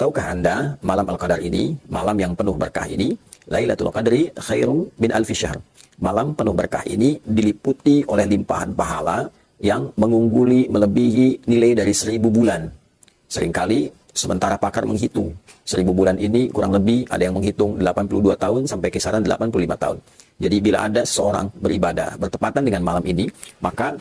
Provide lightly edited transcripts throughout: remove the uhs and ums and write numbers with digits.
tahukah Anda malam Al-Qadar ini, malam yang penuh berkah ini, Lailatul Qadri khairum min alfi syahr. Malam penuh berkah ini diliputi oleh limpahan pahala yang mengungguli melebihi nilai dari 1000 bulan. Seringkali sementara pakar menghitung 1000 bulan ini kurang lebih ada yang menghitung 82 tahun sampai kisaran 85 tahun. Jadi bila ada seorang beribadah bertepatan dengan malam ini, maka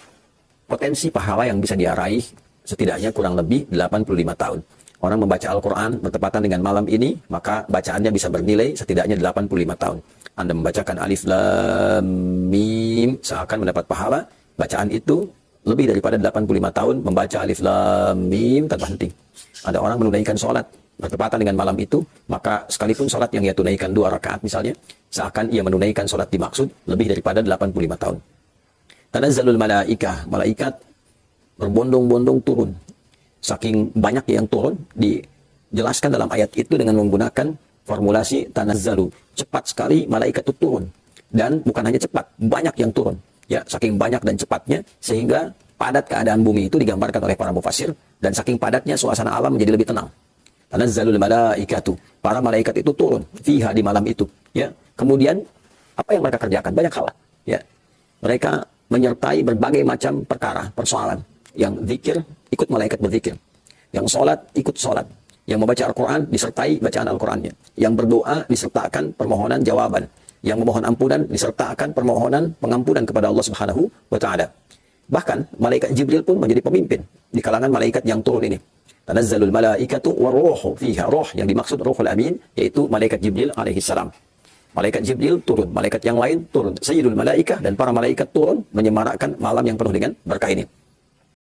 potensi pahala yang bisa dia raih setidaknya kurang lebih 85 tahun. Orang membaca Al-Quran bertepatan dengan malam ini, maka bacaannya bisa bernilai setidaknya 85 tahun. Anda membacakan Alif Lam Mim, seakan mendapat pahala. Bacaan itu lebih daripada 85 tahun membaca Alif Lam Mim tanpa henti. Ada orang menunaikan sholat bertepatan dengan malam itu, maka sekalipun sholat yang ia tunaikan 2 rakaat misalnya, seakan ia menunaikan sholat dimaksud lebih daripada 85 tahun. Tanazzalul malaikah, malaikat berbondong-bondong turun. Saking banyak yang turun, dijelaskan dalam ayat itu dengan menggunakan formulasi tanazzalu. Cepat sekali malaikat itu turun. Dan bukan hanya cepat, banyak yang turun. Ya, saking banyak dan cepatnya, sehingga padat keadaan bumi itu digambarkan oleh para mufassir, dan saking padatnya suasana alam menjadi lebih tenang. Tanazzalul malaikatu, para malaikat itu turun fiha di malam itu. Ya, kemudian apa yang mereka kerjakan? Banyak hal. Ya, mereka menyertai berbagai macam perkara, persoalan. Yang zikir, ikut malaikat berzikir. Yang sholat, ikut sholat. Yang membaca Al-Quran, disertai bacaan Al-Qurannya. Yang berdoa, disertakan permohonan jawaban. Yang memohon ampunan, disertakan permohonan pengampunan kepada Allah Subhanahu wa Ta'ala. Bahkan, malaikat Jibril pun menjadi pemimpin di kalangan malaikat yang turun ini. Tanazzalul malaikatu waruhu fiha. Roh yang dimaksud Ruhul Amin, yaitu malaikat Jibril alaihissalam. Malaikat Jibril turun, malaikat yang lain turun. Sayyidul malaikah dan para malaikat turun menyemarakkan malam yang penuh dengan berkah ini.